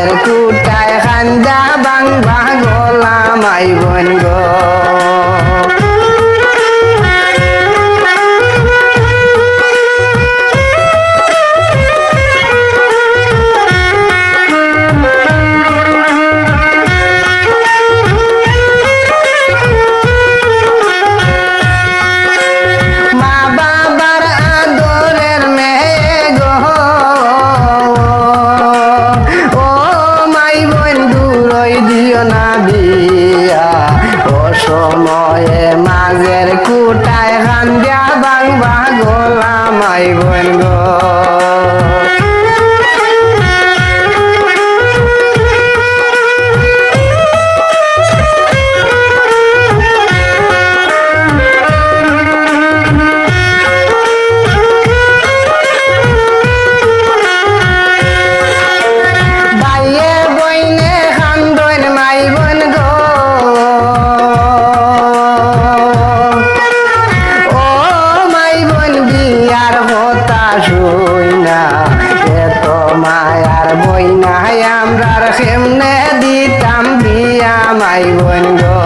মাঝের কুটায় খান্দা বাংবা গোলাম আই বোন গো সময়ে মাঝের কুটায় খান্দা বাংবা গোলাম আই বোন গো মায়ার বইনাই আমরার কেমনে দিতাম বিয়া মাই বোন গো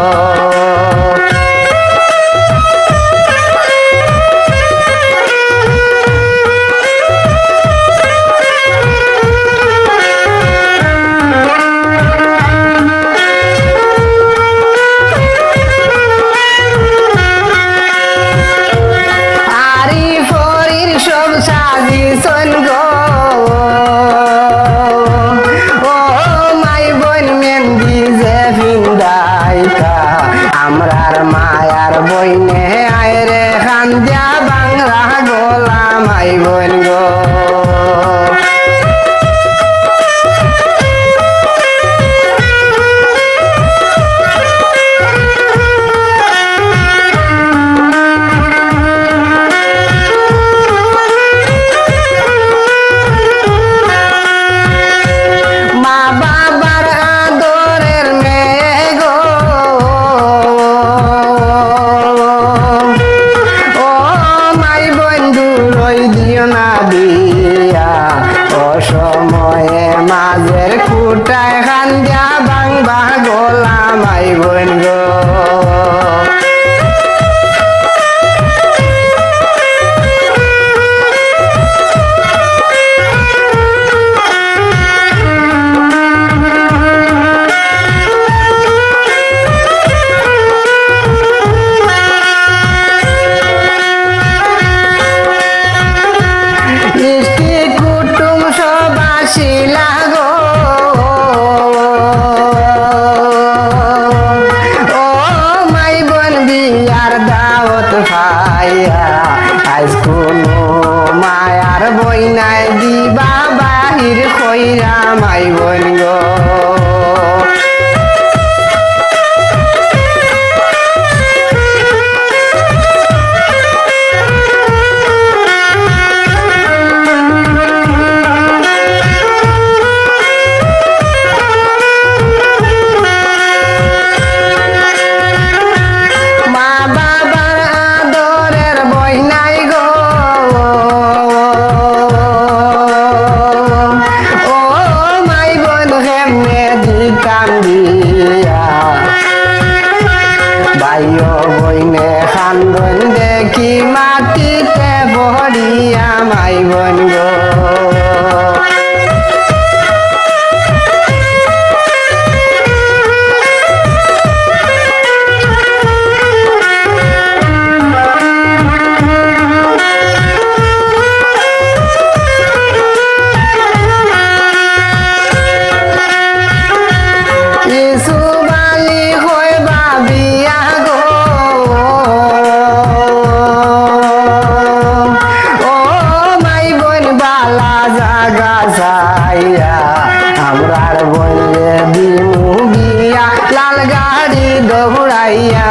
আরি ফরির সব সাজিছন গো আমরার মায়ার বইনে আয়রে খান্দা বাংলা গোলাম আই বোন গো মা বাবার আদরের মেয়ে গো সময়ে মাঝের কুটায় খান্দা বাংবা গোলাম আই বোন গো আজ কোনো মায়ার বইনাই দিবা বাহির কইরা মাই বোন গো ভাইও বইনে খান্দন দেখি মাটিতে ভরিয়া মাই বোন গো আমরার বলে দিমু গিয়া লাল গাড়ি দৌড়াইয়া